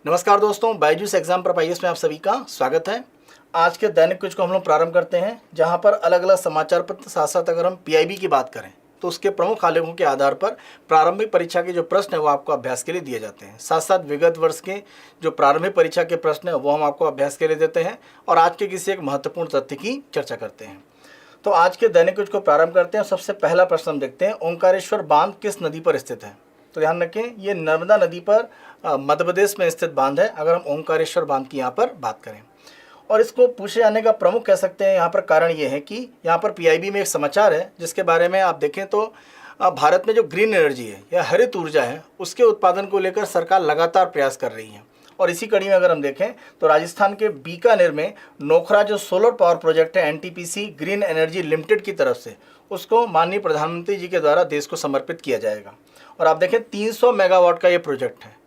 नमस्कार दोस्तों, बायजूस एग्जाम पर आईएएस में आप सभी का स्वागत है। आज के दैनिक क्विज को हम लोग प्रारंभ करते हैं, जहां पर अलग अलग समाचार पत्र साथ साथ अगर हम पीआईबी की बात करें तो उसके प्रमुख आलेखों के आधार पर प्रारंभिक परीक्षा के जो प्रश्न है वो आपको अभ्यास के लिए दिए जाते हैं। साथ साथ विगत वर्ष के जो प्रारंभिक परीक्षा के प्रश्न है वो हम आपको अभ्यास के लिए देते हैं और आज के किसी एक महत्वपूर्ण तथ्य की चर्चा करते हैं। तो आज के दैनिक क्विज को प्रारंभ करते हैं। सबसे पहला प्रश्न हम देखते हैं, ओंकारेश्वर बांध किस नदी पर स्थित है? तो ध्यान रखें, ये नर्मदा नदी पर मध्य प्रदेश में स्थित बांध है, अगर हम ओंकारेश्वर बांध की यहाँ पर बात करें। और इसको पूछे जाने का प्रमुख कह सकते हैं यहाँ पर कारण ये है कि यहाँ पर पीआईबी में एक समाचार है जिसके बारे में आप देखें तो भारत में जो ग्रीन एनर्जी है या हरित ऊर्जा है उसके उत्पादन को लेकर सरकार लगातार प्रयास कर रही है। और इसी कड़ी में अगर हम देखें तो राजस्थान के बीकानेर में नोखरा जो सोलर पावर प्रोजेक्ट है एनटीपीसी ग्रीन एनर्जी लिमिटेड की तरफ से, उसको माननीय प्रधानमंत्री जी के द्वारा देश को समर्पित किया जाएगा। और आप देखें 300 मेगावाट का ये प्रोजेक्ट है।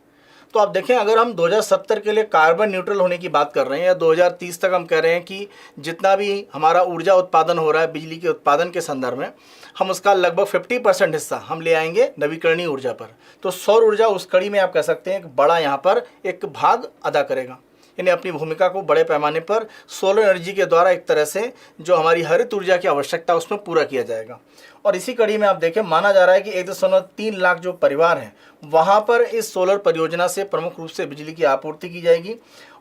तो आप देखें, अगर हम 2070 के लिए कार्बन न्यूट्रल होने की बात कर रहे हैं या 2030 तक हम कह रहे हैं कि जितना भी हमारा ऊर्जा उत्पादन हो रहा है बिजली के उत्पादन के संदर्भ में, हम उसका लगभग 50% हिस्सा हम ले आएंगे नवीकरणीय ऊर्जा पर। तो सौर ऊर्जा उस कड़ी में आप कह सकते हैं एक बड़ा यहाँ पर एक भाग अदा करेगा। यानी अपनी भूमिका को बड़े पैमाने पर सोलर एनर्जी के द्वारा एक तरह से जो हमारी हरित ऊर्जा की आवश्यकता है उसमें पूरा किया जाएगा। और इसी कड़ी में आप देखें, माना जा रहा है कि 1.3 लाख जो परिवार हैं वहाँ पर इस सोलर परियोजना से प्रमुख रूप से बिजली की आपूर्ति की जाएगी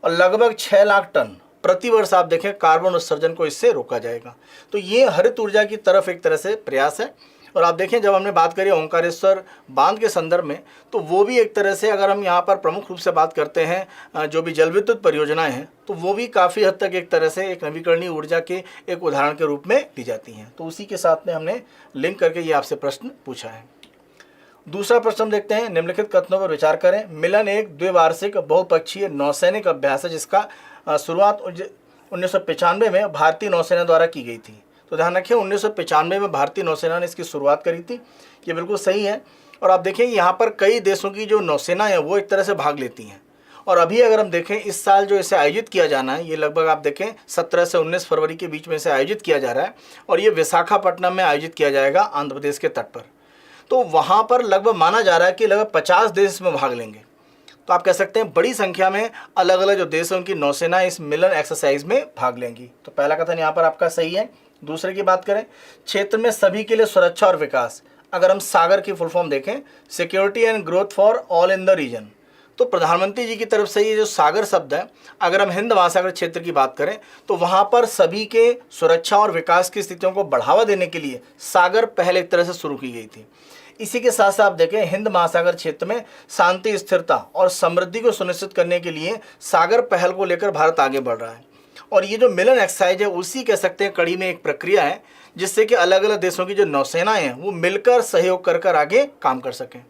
और लगभग 6 लाख टन प्रति वर्ष आप देखें कार्बन उत्सर्जन को इससे रोका जाएगा। तो ये हरित ऊर्जा की तरफ एक तरह से प्रयास है। और आप देखें, जब हमने बात करी ओंकारेश्वर बांध के संदर्भ में, तो वो भी एक तरह से अगर हम यहाँ पर प्रमुख रूप से बात करते हैं जो भी जल विद्युत परियोजनाएं हैं तो वो भी काफ़ी हद तक एक तरह से एक नवीकरणीय ऊर्जा के एक उदाहरण के रूप में ली जाती हैं। तो उसी के साथ में हमने लिंक करके ये आपसे प्रश्न पूछा है। दूसरा प्रश्न हम देखते हैं, निम्नलिखित कथनों पर विचार करें। मिलन एक द्विवार्षिक बहुपक्षीय नौसैनिक अभ्यास है जिसका शुरुआत 1995 में भारतीय नौसेना द्वारा की गई थी। तो ध्यान रखें, 1995 में भारतीय नौसेना ने इसकी शुरुआत करी थी, ये बिल्कुल सही है। और आप देखें यहाँ पर कई देशों की जो नौसेना है वो एक तरह से भाग लेती हैं। और अभी अगर हम देखें इस साल जो इसे आयोजित किया जाना है, ये लगभग आप देखें 17 से 19 फरवरी के बीच में इसे आयोजित किया जा रहा है और ये विशाखापट्टनम में आयोजित किया जाएगा आंध्र प्रदेश के तट पर। तो वहाँ पर लगभग माना जा रहा है कि लगभग 50 देश इसमें भाग लेंगे। तो आप कह सकते हैं बड़ी संख्या में अलग अलग जो देश हैं उनकी नौसेना इस मिलन एक्सरसाइज में भाग लेंगी। तो पहला कथन यहाँ पर आपका सही है। दूसरे की बात करें, क्षेत्र में सभी के लिए सुरक्षा और विकास, अगर हम सागर की फुल फॉर्म देखें, security and growth for all in the region. तो प्रधानमंत्री जी की तरफ से ये जो सागर शब्द है, अगर हम हिंद महासागर क्षेत्र की बात करें तो वहाँ पर सभी के सुरक्षा और विकास की स्थितियों को बढ़ावा देने के लिए सागर पहल एक तरह से शुरू की गई थी। इसी के साथ साथ आप देखें, हिंद महासागर क्षेत्र में शांति, स्थिरता और समृद्धि को सुनिश्चित करने के लिए सागर पहल को लेकर भारत आगे बढ़ रहा है। और ये जो मिलन एक्सरसाइज है उसी कह सकते हैं कड़ी में एक प्रक्रिया है जिससे कि अलग अलग देशों की जो नौसेनाएं हैं वो मिलकर सहयोग कर आगे काम कर सकें।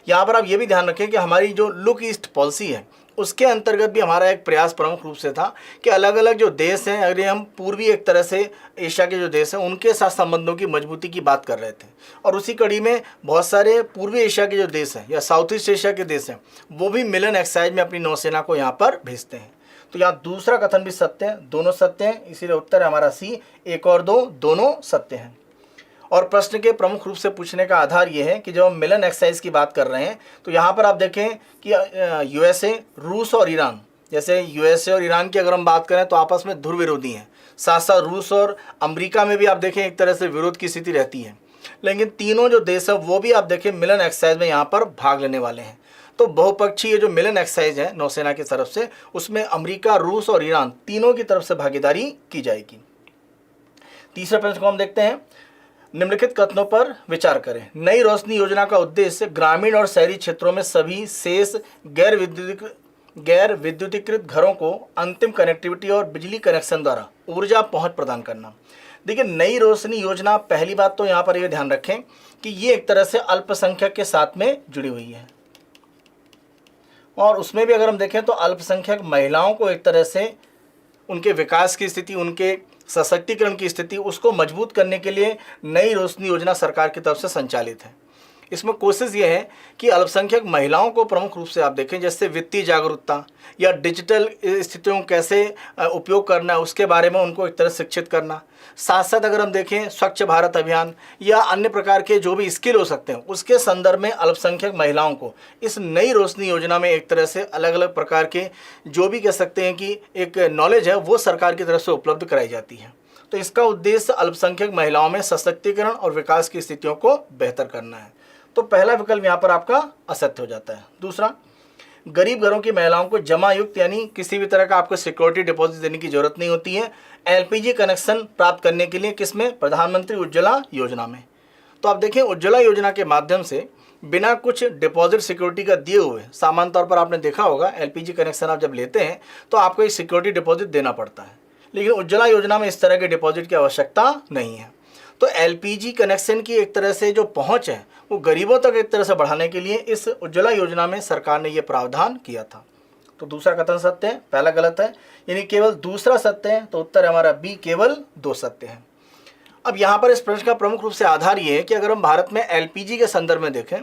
यहाँ पर आप ये भी ध्यान रखें कि हमारी जो लुक ईस्ट पॉलिसी है उसके अंतर्गत भी हमारा एक प्रयास प्रमुख रूप से था कि अलग अलग जो देश हैं, अगर हम पूर्वी एक तरह से एशिया के जो देश हैं उनके साथ संबंधों की मजबूती की बात कर रहे थे। और उसी कड़ी में बहुत सारे पूर्वी एशिया के जो देश हैं या साउथ ईस्ट एशिया के देश हैं वो भी मिलन एक्सरसाइज में अपनी नौसेना को यहाँ पर भेजते हैं। तो यहाँ दूसरा कथन भी सत्य है, दोनों सत्य हैं, इसीलिए उत्तर है हमारा सी। 1 और 2 दोनों सत्य हैं। और प्रश्न के प्रमुख रूप से पूछने का आधार ये है कि जब हम मिलन एक्सरसाइज की बात कर रहे हैं तो यहाँ पर आप देखें कि यूएसए, रूस और ईरान, जैसे यूएसए और ईरान की अगर हम बात करें तो आपस में ध्रुव विरोधी हैं। साथ साथ रूस और अमेरिका में भी आप देखें एक तरह से विरोध की स्थिति रहती है। लेकिन तीनों जो देश है वो भी आप देखें मिलन एक्सरसाइज में यहाँ पर भाग लेने वाले हैं। तो बहुपक्षीय जो मिलन एक्सरसाइज है नौसेना की तरफ से, उसमें अमेरिका, रूस और ईरान तीनों की तरफ से भागीदारी की जाएगी। तीसरे प्रश्न को हम देखते हैं, निम्नलिखित कथनों पर विचार करें। नई रोशनी योजना का उद्देश्य ग्रामीण और शहरी क्षेत्रों में सभी शेष गैर विद्युतीकृत घरों को अंतिम कनेक्टिविटी और बिजली कनेक्शन द्वारा ऊर्जा पहुंच प्रदान करना। देखिए, नई रोशनी योजना, पहली बात तो यहाँ पर यह ध्यान रखें कि ये एक तरह से अल्पसंख्यक के साथ में जुड़ी हुई है और उसमें भी अगर हम देखें तो अल्पसंख्यक महिलाओं को एक तरह से उनके विकास की स्थिति, उनके सशक्तिकरण की स्थिति, उसको मजबूत करने के लिए नई रोशनी योजना सरकार की तरफ से संचालित है। इसमें कोशिश ये है कि अल्पसंख्यक महिलाओं को प्रमुख रूप से आप देखें, जैसे वित्तीय जागरूकता या डिजिटल स्थितियों को कैसे उपयोग करना है उसके बारे में उनको एक तरह शिक्षित करना। साथ साथ अगर हम देखें स्वच्छ भारत अभियान या अन्य प्रकार के जो भी स्किल हो सकते हैं उसके संदर्भ में अल्पसंख्यक महिलाओं को इस नई रोशनी योजना में एक तरह से अलग अलग प्रकार के जो भी कह सकते हैं कि एक नॉलेज है वो सरकार की तरफ से उपलब्ध कराई जाती है। तो इसका उद्देश्य अल्पसंख्यक महिलाओं में सशक्तिकरण और विकास की स्थितियों को बेहतर करना है। तो पहला विकल्प यहाँ पर आपका असत्य हो जाता है। दूसरा, गरीब घरों की महिलाओं को जमा युक्त यानी किसी भी तरह का आपको सिक्योरिटी डिपॉजिट देने की जरूरत नहीं होती है एलपीजी कनेक्शन प्राप्त करने के लिए। किसमें? प्रधानमंत्री उज्ज्वला योजना में। तो आप देखें उज्ज्वला योजना के माध्यम से बिना कुछ डिपॉजिट सिक्योरिटी का दिए हुए, सामान्य तौर पर आपने देखा होगा एलपीजी कनेक्शन आप जब लेते हैं तो आपको एक सिक्योरिटी डिपॉजिट देना पड़ता है, लेकिन उज्ज्वला योजना में इस तरह के डिपॉजिट की आवश्यकता नहीं है। तो एलपीजी कनेक्शन की एक तरह से जो पहुंच है वो गरीबों तक एक तरह से बढ़ाने के लिए इस उज्ज्वला योजना में सरकार ने ये प्रावधान किया था। तो दूसरा कथन सत्य है, पहला गलत है, यानी केवल दूसरा सत्य है। तो उत्तर हमारा बी, केवल 2 सत्य है। अब यहाँ पर इस प्रश्न का प्रमुख रूप से आधार ये है कि अगर हम भारत में एलपीजी के संदर्भ में देखें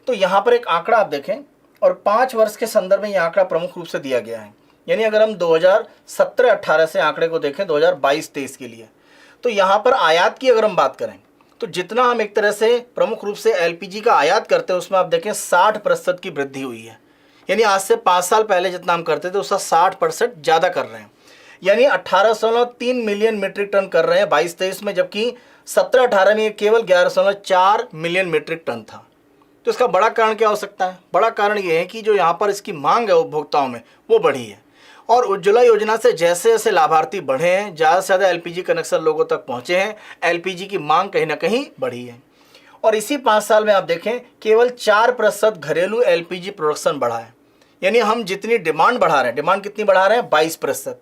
तो यहाँ पर एक आंकड़ा आप देखें और 5 वर्ष के संदर्भ में यह आंकड़ा प्रमुख रूप से दिया गया है। यानी अगर हम 2017-18 से आंकड़े को देखें 2022-23 के लिए, तो यहाँ पर आयात की अगर हम बात करें तो जितना हम एक तरह से प्रमुख रूप से एलपीजी का आयात करते हैं उसमें आप देखें 60% की वृद्धि हुई है। यानी आज से 5 साल पहले जितना हम करते थे उसका 60% ज़्यादा कर रहे हैं, यानी 18.3 मिलियन मीट्रिक टन कर रहे हैं 22-23 में, जबकि 17-18 में ये केवल 11.4 मिलियन मीट्रिक टन था। तो इसका बड़ा कारण क्या हो सकता है? बड़ा कारण ये है कि जो यहाँ पर इसकी मांग है उपभोक्ताओं में वो बढ़ी है, और उज्ज्वला योजना से जैसे जैसे लाभार्थी बढ़े हैं, ज़्यादा से ज़्यादा एलपीजी कनेक्शन लोगों तक पहुँचे हैं, एलपीजी की मांग कहीं ना कहीं बढ़ी है। और इसी 5 साल में आप देखें केवल 4% घरेलू एलपीजी प्रोडक्शन बढ़ा है। यानी हम जितनी डिमांड बढ़ा रहे हैं, डिमांड कितनी बढ़ा रहे हैं? 22%।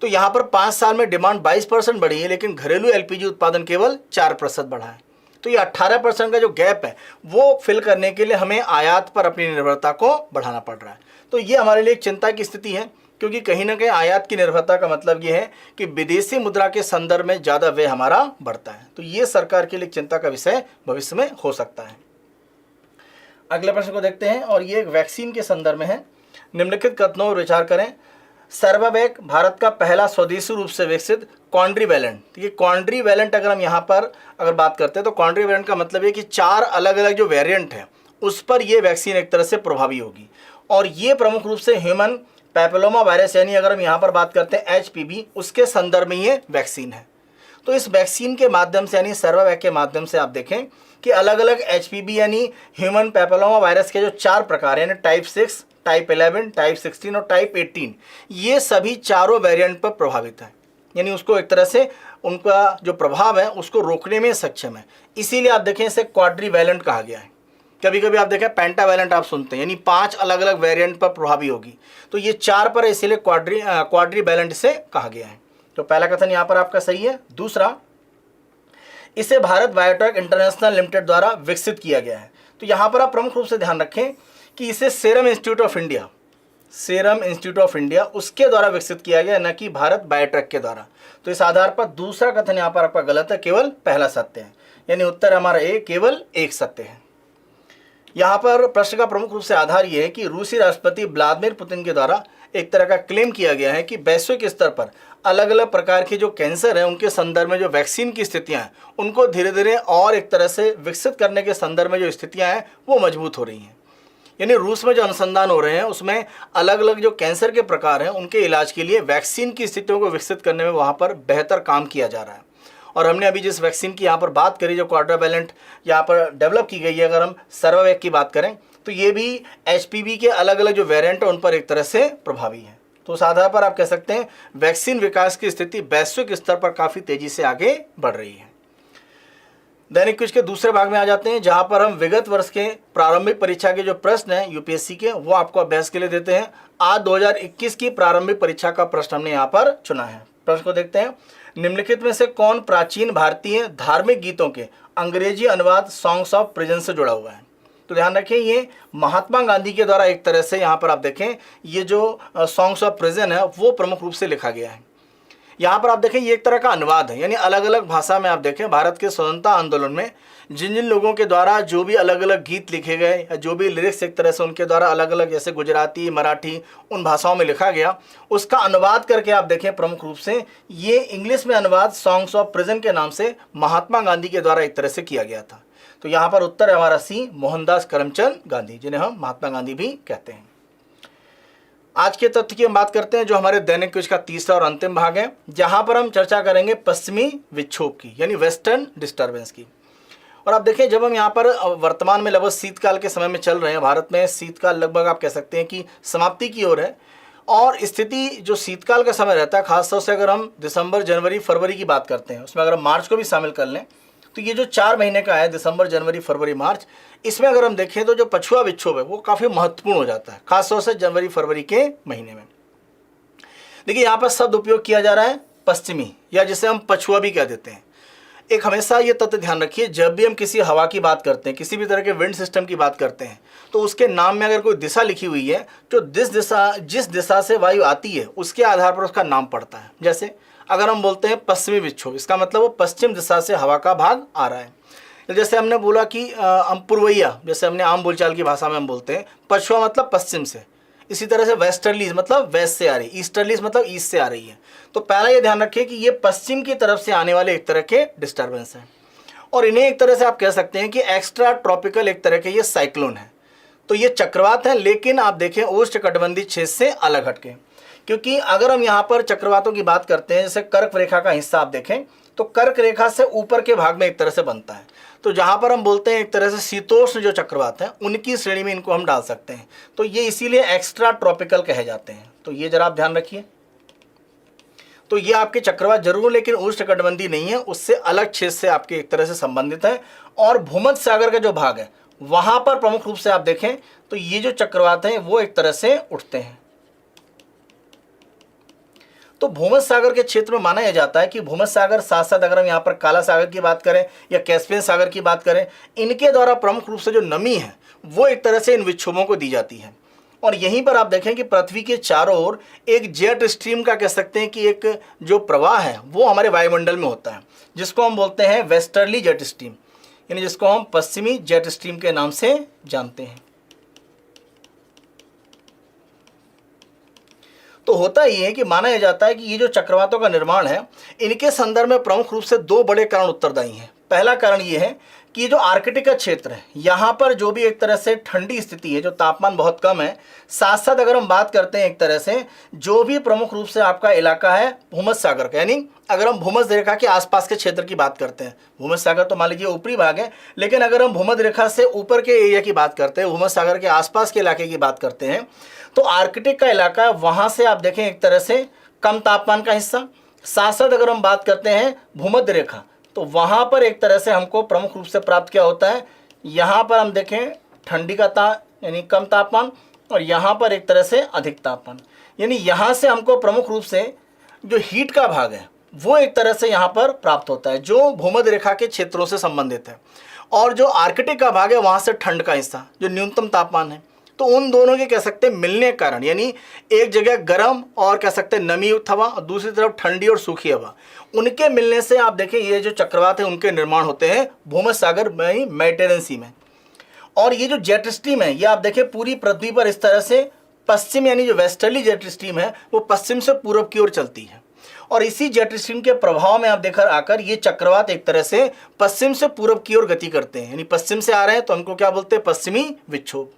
तो यहाँ पर 5 साल में डिमांड 22% बढ़ी है, लेकिन घरेलू एलपीजी उत्पादन केवल 4% बढ़ा है। तो ये 18% का जो गैप है वो फिल करने के लिए हमें आयात पर अपनी निर्भरता को बढ़ाना पड़ रहा है। तो ये हमारे लिए एक चिंता की स्थिति है, क्योंकि कहीं ना कहीं आयात की निर्भरता का मतलब ये है कि विदेशी मुद्रा के संदर्भ में ज़्यादा व्यय हमारा बढ़ता है। तो ये सरकार के लिए चिंता का विषय भविष्य में हो सकता है। अगले प्रश्न को देखते हैं और ये एक वैक्सीन के संदर्भ में है। निम्नलिखित कथनों पर विचार करें। सर्वावैक भारत का पहला स्वदेशी रूप से विकसित क्वाड्रीवैलेंट। ये क्वाड्रीवैलेंट अगर हम यहाँ पर अगर बात करते हैं तो क्वाड्रीवैलेंट का मतलब है कि 4 अलग अलग जो वेरिएंट है उस पर ये वैक्सीन एक तरह से प्रभावी होगी, और ये प्रमुख रूप से ह्यूमन पैपिलोमा वायरस यानी अगर हम यहाँ पर बात करते हैं एचपीवी, उसके संदर्भ में ये वैक्सीन है। तो इस वैक्सीन के माध्यम से यानी सर्वावैक के माध्यम से आप देखें कि अलग अलग एचपीवी यानी ह्यूमन पैपिलोमा वायरस के जो 4 प्रकार हैं, यानी टाइप 6, टाइप 11, टाइप 16 और टाइप 18, ये सभी चारों वेरिएंट पर प्रभावित है। यानी उसको एक तरह से उनका जो प्रभाव है उसको रोकने में सक्षम है। इसीलिए आप देखें इसे क्वाड्रीवैलेंट कहा गया है। कभी कभी आप देखें पेंटावैलेंट आप सुनते हैं, यानी 5 अलग अलग वेरिएंट पर प्रभावी होगी, तो ये 4 पर इसीलिए क्वाड्रीवैलेंट से कहा गया है। तो पहला कथन यहाँ पर आपका सही है। दूसरा, इसे भारत बायोटेक इंटरनेशनल लिमिटेड द्वारा विकसित किया गया है। तो यहाँ पर आप प्रमुख रूप से ध्यान रखें कि इसे सीरम इंस्टीट्यूट ऑफ इंडिया उसके द्वारा विकसित किया गया, न कि भारत बायोटेक के द्वारा। तो इस आधार पर दूसरा कथन यहाँ पर आपका गलत है, केवल पहला सत्य है। यानी उत्तर हमारा ए, केवल 1 सत्य है। यहाँ पर प्रश्न का प्रमुख रूप से आधार ये है कि रूसी राष्ट्रपति व्लादिमीर पुतिन के द्वारा एक तरह का क्लेम किया गया है कि वैश्विक स्तर पर अलग अलग प्रकार के जो कैंसर है उनके संदर्भ में जो वैक्सीन की स्थितियाँ हैं उनको धीरे धीरे और एक तरह से विकसित करने के संदर्भ में जो स्थितियाँ हैं वो मजबूत हो रही हैं। यानी रूस में जो अनुसंधान हो रहे हैं उसमें अलग अलग जो कैंसर के प्रकार हैं उनके इलाज के लिए वैक्सीन की स्थितियों को विकसित करने में वहाँ पर बेहतर काम किया जा रहा है। और हमने अभी जिस वैक्सीन की यहाँ पर बात करी जो क्वाड्रीवैलेंट यहाँ पर डेवलप की गई है, अगर हम सर्वावैक की बात करें तो ये भी एचपीवी के अलग अलग जो वेरिएंट है उन पर एक तरह से प्रभावी है। तो उस आधार पर आप कह सकते हैं वैक्सीन विकास की स्थिति वैश्विक स्तर पर काफ़ी तेजी से आगे बढ़ रही है। दैनिक क्विज के दूसरे भाग में आ जाते हैं, जहां पर हम विगत वर्ष के प्रारंभिक परीक्षा के जो प्रश्न हैं यूपीएससी के वो आपको अभ्यास के लिए देते हैं। आज 2021 की प्रारंभिक परीक्षा का प्रश्न हमने यहाँ पर चुना है। प्रश्न को देखते हैं। निम्नलिखित में से कौन प्राचीन भारतीय धार्मिक गीतों के अंग्रेजी अनुवाद सॉन्ग्स ऑफ प्रेजेंट से जुड़ा हुआ है? तो ध्यान रखें ये महात्मा गांधी के द्वारा एक तरह से यहाँ पर आप देखें ये जो सॉन्ग्स ऑफ प्रेजेंट है वो प्रमुख रूप से लिखा गया है। यहाँ पर आप देखें ये एक तरह का अनुवाद है, यानी अलग अलग भाषा में आप देखें भारत के स्वतंत्रता आंदोलन में जिन जिन लोगों के द्वारा जो भी अलग अलग गीत लिखे गए या जो भी लिरिक्स एक तरह से उनके द्वारा अलग अलग जैसे गुजराती, मराठी उन भाषाओं में लिखा गया, उसका अनुवाद करके आप देखें प्रमुख रूप से ये इंग्लिश में अनुवाद सॉन्ग्स ऑफ प्रिजन के नाम से महात्मा गांधी के द्वारा एक तरह से किया गया था। तो यहाँ पर उत्तर है हमारा सी, मोहनदास करमचंद गांधी, जिन्हें हम महात्मा गांधी भी कहते हैं। आज के तथ्य की हम बात करते हैं जो हमारे दैनिक क्विज का तीसरा और अंतिम भाग है, जहां पर हम चर्चा करेंगे पश्चिमी विक्षोभ की यानी वेस्टर्न डिस्टर्बेंस की। और आप देखें जब हम यहाँ पर वर्तमान में लगभग शीतकाल के समय में चल रहे हैं, भारत में शीतकाल लगभग आप कह सकते हैं कि समाप्ति की ओर है, और स्थिति जो शीतकाल का समय रहता है खासतौर से अगर हम दिसंबर, जनवरी, फरवरी की बात करते हैं, उसमें अगर हम मार्च को भी शामिल कर लें तो ये जो 4 महीने का है दिसंबर, जनवरी, फरवरी, मार्च, इसमें अगर हम देखें तो जो पछुआ विक्षोभ है वो काफ़ी महत्वपूर्ण हो जाता है खासतौर से जनवरी फरवरी के महीने में। देखिए यहाँ पर शब्द उपयोग किया जा रहा है पश्चिमी, या जिसे हम पछुआ भी कह देते हैं। एक हमेशा ये तथ्य ध्यान रखिए, जब भी हम किसी हवा की बात करते हैं, किसी भी तरह के विंड सिस्टम की बात करते हैं, तो उसके नाम में अगर कोई दिशा लिखी हुई है तो जिस दिशा से वायु आती है उसके आधार पर उसका नाम पड़ता है। जैसे अगर हम बोलते हैं पश्चिमी विक्षोभ, इसका मतलब वो पश्चिम दिशा से हवा का भाग आ रहा है। जैसे हमने बोला कि पूर्वैया, जैसे हमने आम बोलचाल की भाषा में हम बोलते हैं पछुआ मतलब पश्चिम से। इसी तरह से वेस्टर्लीज मतलब वेस्ट से आ रही, ईस्टर्लीज मतलब ईस्ट से आ रही है। तो पहला ये ध्यान रखिए कि ये पश्चिम की तरफ से आने वाले एक तरह के डिस्टर्बेंस हैं, और इन्हें एक तरह से आप कह सकते हैं कि एक्स्ट्रा ट्रॉपिकल एक तरह के ये साइक्लोन है। तो ये चक्रवात है, लेकिन आप देखें उष्णकटिबंधीय क्षेत्र से अलग हटके, क्योंकि अगर हम यहाँ पर चक्रवातों की बात करते हैं, जैसे कर्क रेखा का हिस्सा आप देखें तो कर्क रेखा से ऊपर के भाग में एक तरह से बनता है। तो जहाँ पर हम बोलते हैं एक तरह से शीतोष्ण जो चक्रवात हैं उनकी श्रेणी में इनको हम डाल सकते हैं। तो ये इसीलिए एक्स्ट्रा ट्रॉपिकल कहे जाते हैं। तो ये जरा आप ध्यान रखिए। तो ये आपके चक्रवात जरूर, लेकिन उष्णकटिबंधीय नहीं है, उससे अलग क्षेत्र से आपके एक तरह से संबंधित है। और भूमध्य सागर का जो भाग है वहाँ पर प्रमुख रूप से आप देखें तो ये जो चक्रवात हैं वो एक तरह से उठते हैं। तो भूमध्य सागर के क्षेत्र में माना यह जाता है कि भूमध्य सागर साथ साथ अगर हम यहाँ पर काला सागर की बात करें या कैस्पियन सागर की बात करें, इनके द्वारा प्रमुख रूप से जो नमी है वो एक तरह से इन विक्षोभों को दी जाती है। और यहीं पर आप देखें कि पृथ्वी के चारों ओर एक जेट स्ट्रीम का कह सकते हैं कि एक जो प्रवाह है वो हमारे वायुमंडल में होता है, जिसको हम बोलते हैं वेस्टर्ली जेट स्ट्रीम, यानी जिसको हम पश्चिमी जेट स्ट्रीम के नाम से जानते हैं। तो होता ये है कि माना यह जाता है कि ये जो चक्रवातों का निर्माण है इनके संदर्भ में प्रमुख रूप से 2 बड़े कारण उत्तरदायी हैं। पहला कारण ये है कि ये जो आर्कटिक का क्षेत्र है यहाँ पर जो भी एक तरह से ठंडी स्थिति है, जो तापमान बहुत कम है, साथ साथ अगर हम बात करते हैं एक तरह से जो भी प्रमुख रूप से आपका इलाका है भूमध्य सागर का, यानी अगर हम भूमध्य रेखा के आसपास के क्षेत्र की बात करते हैं, भूमध्य सागर तो मान लीजिए ऊपरी भाग है, लेकिन अगर हम भूमध्य रेखा से ऊपर के एरिया की बात करते हैं, भूमध्य सागर के आसपास के इलाके की बात करते हैं, तो आर्कटिक का इलाका वहाँ से आप देखें एक तरह से कम तापमान का हिस्सा। साथ साथ अगर हम बात करते हैं भूमध्य रेखा, तो वहाँ पर एक तरह से हमको प्रमुख रूप से प्राप्त क्या होता है, यहाँ पर हम देखें ठंडी का यानी कम तापमान, और यहाँ पर एक तरह से अधिक तापमान, यानी यहाँ से हमको प्रमुख रूप से जो हीट का भाग है वो एक तरह से यहाँ पर प्राप्त होता है जो भूमध्य रेखा के क्षेत्रों से संबंधित है, और जो आर्कटिक का भाग है वहाँ से ठंड का हिस्सा जो न्यूनतम तापमान है। तो उन दोनों के कह सकते हैं मिलने के कारण, यानी एक जगह गर्म और कह सकते हैं नमी युक्त हवा और दूसरी तरफ ठंडी और सूखी हवा, उनके मिलने से आप देखें ये जो चक्रवात है उनके निर्माण होते हैं भूमध्य सागर में, मेडिटेरियन सी में। और ये जो जेट स्ट्रीम है ये आप देखें पूरी पृथ्वी पर इस तरह से पश्चिम, यानी जो वेस्टर्ली जेट स्ट्रीम है वो पश्चिम से पूर्व की ओर चलती है, और इसी जेट स्ट्रीम के प्रभाव में आप देखकर आकर ये चक्रवात एक तरह से पश्चिम से पूर्व की ओर गति करते हैं, यानी पश्चिम से आ रहे हैं तो हमको क्या बोलते हैं, पश्चिमी विक्षोभ।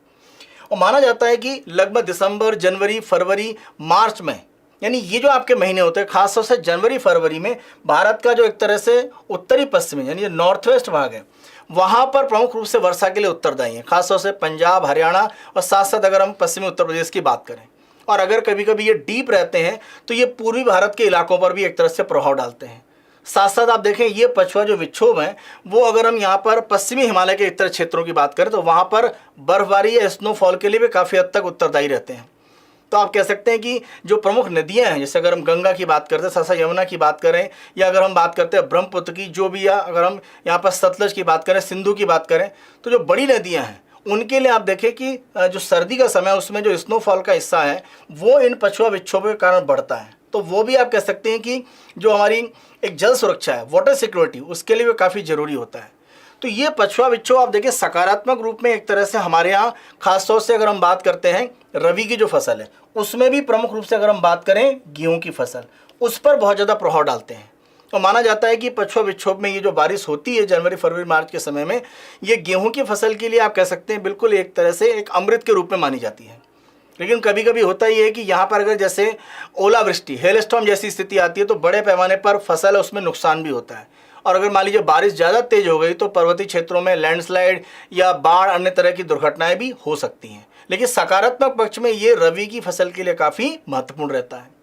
और माना जाता है कि लगभग दिसंबर, जनवरी, फरवरी, मार्च में, यानी ये जो आपके महीने होते हैं खासतौर से जनवरी फरवरी में भारत का जो एक तरह से उत्तरी पश्चिमी यानी नॉर्थ वेस्ट भाग है वहाँ पर प्रमुख रूप से वर्षा के लिए उत्तरदायी है, खासतौर से पंजाब, हरियाणा और साथ साथ अगर हम पश्चिमी उत्तर प्रदेश की बात करें। और अगर कभी कभी ये डीप रहते हैं तो ये पूर्वी भारत के इलाकों पर भी एक तरह से प्रभाव डालते हैं। साथ साथ आप देखें ये पछुआ जो विक्षोभ है वो अगर हम यहाँ पर पश्चिमी हिमालय के इतर क्षेत्रों की बात करें तो वहाँ पर बर्फबारी या स्नोफॉल के लिए भी काफ़ी हद तक उत्तरदायी रहते हैं। तो आप कह सकते हैं कि जो प्रमुख नदियाँ हैं, जैसे अगर हम गंगा की बात करते हैं, साथ साथ यमुना की बात करें, या अगर हम बात करते हैं ब्रह्मपुत्र की जो भी, या अगर हम यहाँ पर सतलज की बात करें, सिंधु की बात करें, तो जो बड़ी नदियाँ हैं उनके लिए आप देखें कि जो सर्दी का समय उसमें जो स्नोफॉल का हिस्सा है वो इन पछुआ विक्षोभों के कारण बढ़ता है। तो वो भी आप कह सकते हैं कि जो हमारी एक जल सुरक्षा है, वाटर सिक्योरिटी, उसके लिए भी काफ़ी ज़रूरी होता है। तो ये पछुआ विक्षोभ आप देखिए सकारात्मक रूप में एक तरह से हमारे यहाँ खासतौर से अगर हम बात करते हैं रबी की जो फसल है उसमें भी प्रमुख रूप से अगर हम बात करें गेहूं की फसल, उस पर बहुत ज़्यादा प्रभाव डालते हैं। तो माना जाता है कि पछुआ विक्षोभ में ये जो बारिश होती है जनवरी फरवरी मार्च के समय में, ये गेहूं की फसल के लिए आप कह सकते हैं बिल्कुल एक तरह से एक अमृत के रूप में मानी जाती है। लेकिन कभी कभी होता ही है कि यहाँ पर अगर जैसे ओलावृष्टि हेलस्टॉर्म जैसी स्थिति आती है तो बड़े पैमाने पर फसल है उसमें नुकसान भी होता है। और अगर मान लीजिए बारिश ज़्यादा तेज हो गई तो पर्वतीय क्षेत्रों में लैंडस्लाइड या बाढ़ अन्य तरह की दुर्घटनाएं भी हो सकती हैं। लेकिन सकारात्मक पक्ष में ये रबी की फसल के लिए काफ़ी महत्वपूर्ण रहता है।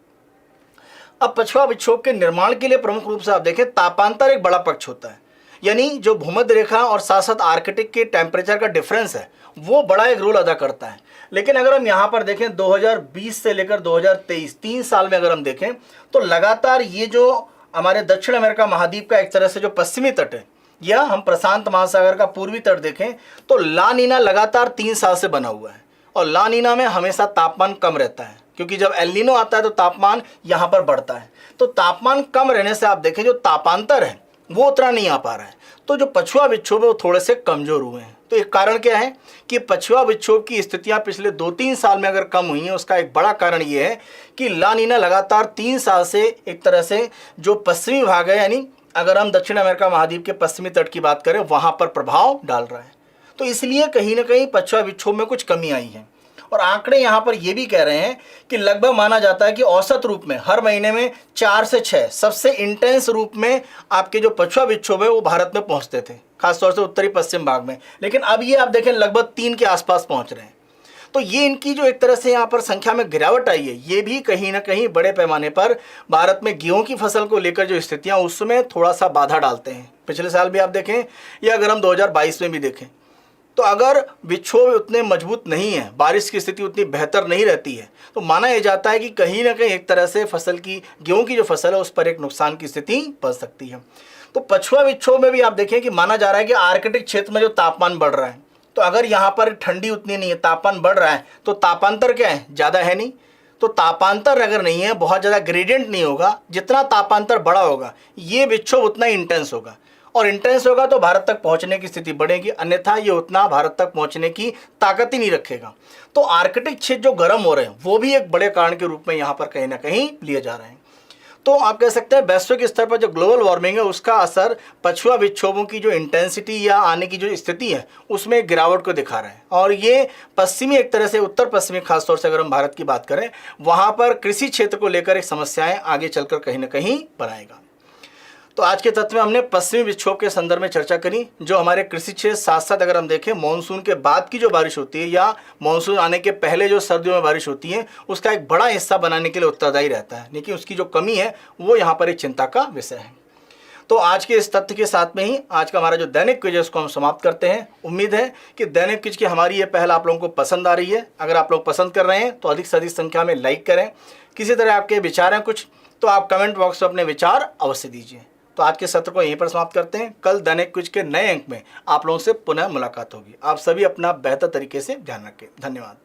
अब पछुआ विक्षोभ के निर्माण के लिए प्रमुख रूप से आप देखें तापांतर एक बड़ा पक्ष होता है, यानी जो भूमध्य रेखा और साथ साथ आर्कटिक के टेम्परेचर का डिफरेंस है वो बड़ा एक रोल अदा करता है। लेकिन अगर हम यहाँ पर देखें 2020 से लेकर 2023 3 साल में अगर हम देखें तो लगातार ये जो हमारे दक्षिण अमेरिका महाद्वीप का एक तरह से जो पश्चिमी तट है या हम प्रशांत महासागर का पूर्वी तट देखें तो ला नीना लगातार 3 साल से बना हुआ है। और ला नीना में हमेशा तापमान कम रहता है क्योंकि जब एल नीनो आता है तो तापमान यहाँ पर बढ़ता है। तो तापमान कम रहने से आप देखें जो तापांतर है वो उतना नहीं आ पा रहा है। तो जो पछुआ विक्षोभ है वो थोड़े से कमज़ोर हुए हैं। तो एक कारण क्या है कि पछुआ विक्षोभ की स्थितियां पिछले 2-3 साल में अगर कम हुई हैं, उसका एक बड़ा कारण ये है कि ला नीना लगातार 3 साल से एक तरह से जो पश्चिमी भाग है, यानी अगर हम दक्षिण अमेरिका महाद्वीप के पश्चिमी तट की बात करें वहाँ पर प्रभाव डाल रहा है। तो इसलिए कहीं ना कहीं पछुआ विक्षोभ में कुछ कमी आई है। और आंकड़े यहाँ पर ये भी कह रहे हैं कि लगभग माना जाता है कि औसत रूप में हर महीने में 4 से 6 सबसे इंटेंस रूप में आपके जो पछुआ विक्षोभ है वो भारत में पहुँचते थे, खासतौर से उत्तरी पश्चिम भाग में। लेकिन अब ये आप देखें लगभग 3 के आसपास पहुँच रहे हैं। तो ये इनकी जो एक तरह से यहाँ पर संख्या में गिरावट आई है ये भी कहीं ना कहीं बड़े पैमाने पर भारत में गेहूं की फसल को लेकर जो स्थितियाँ उसमें थोड़ा सा बाधा डालते हैं। पिछले साल भी आप देखें या अगर हम 2022 में भी देखें तो अगर विक्षोभ उतने मजबूत नहीं है, बारिश की स्थिति उतनी बेहतर नहीं रहती है, तो माना यह जाता है कि कहीं ना कहीं एक तरह से फसल की गेहूं की जो फसल है उस पर एक नुकसान की स्थिति बन सकती है। तो पछुआ विक्षोभ में भी आप देखें कि माना जा रहा है कि आर्कटिक क्षेत्र में जो तापमान बढ़ रहा है, तो अगर यहाँ पर ठंडी उतनी नहीं है, तापमान बढ़ रहा है, तो तापांतर क्या है, ज़्यादा है नहीं। तो तापांतर अगर नहीं है, बहुत ज़्यादा ग्रेडियंट नहीं होगा, जितना तापांतर बड़ा होगा ये विक्षोभ उतना इंटेंस होगा। और इंटेंस होगा तो भारत तक पहुंचने की स्थिति बढ़ेगी, अन्यथा ये उतना भारत तक पहुंचने की ताकत ही नहीं रखेगा। तो आर्कटिक क्षेत्र जो गर्म हो रहे हैं वो भी एक बड़े कारण के रूप में यहाँ पर कहीं ना कहीं लिए जा रहे हैं। तो आप कह सकते हैं वैश्विक स्तर पर जो ग्लोबल वार्मिंग है उसका असर पछुआ विक्षोभों की जो इंटेंसिटी या आने की जो स्थिति है उसमें गिरावट को दिखा रहा है। और ये पश्चिमी एक तरह से उत्तर पश्चिमी खासतौर से अगर हम भारत की बात करें वहाँ पर कृषि क्षेत्र को लेकर एक समस्याएं आगे चलकर कहीं ना कहीं बनाएगा। तो आज के तत्व में हमने पश्चिमी विक्षोभ के संदर्भ में चर्चा करी जो हमारे कृषि क्षेत्र, साथ साथ अगर हम देखें मानसून के बाद की जो बारिश होती है या मानसून आने के पहले जो सर्दियों में बारिश होती है उसका एक बड़ा हिस्सा बनाने के लिए उत्तरदायी रहता है, लेकिन उसकी जो कमी है वो यहाँ पर एक चिंता का विषय है। तो आज के इस तथ्य के साथ में ही आज का हमारा जो दैनिक क्विज है उसको हम समाप्त करते हैं। उम्मीद है कि दैनिक क्विज की हमारी ये पहल आप लोगों को पसंद आ रही है। अगर आप लोग पसंद कर रहे हैं तो अधिक से अधिक संख्या में लाइक करें। किसी तरह आपके विचार हैं कुछ तो आप कमेंट बॉक्स में अपने विचार अवश्य दीजिए। तो आज के सत्र को यहीं पर समाप्त करते हैं। कल दैनिक क्विज के नए अंक में आप लोगों से पुनः मुलाकात होगी। आप सभी अपना बेहतर तरीके से ध्यान रखें। धन्यवाद।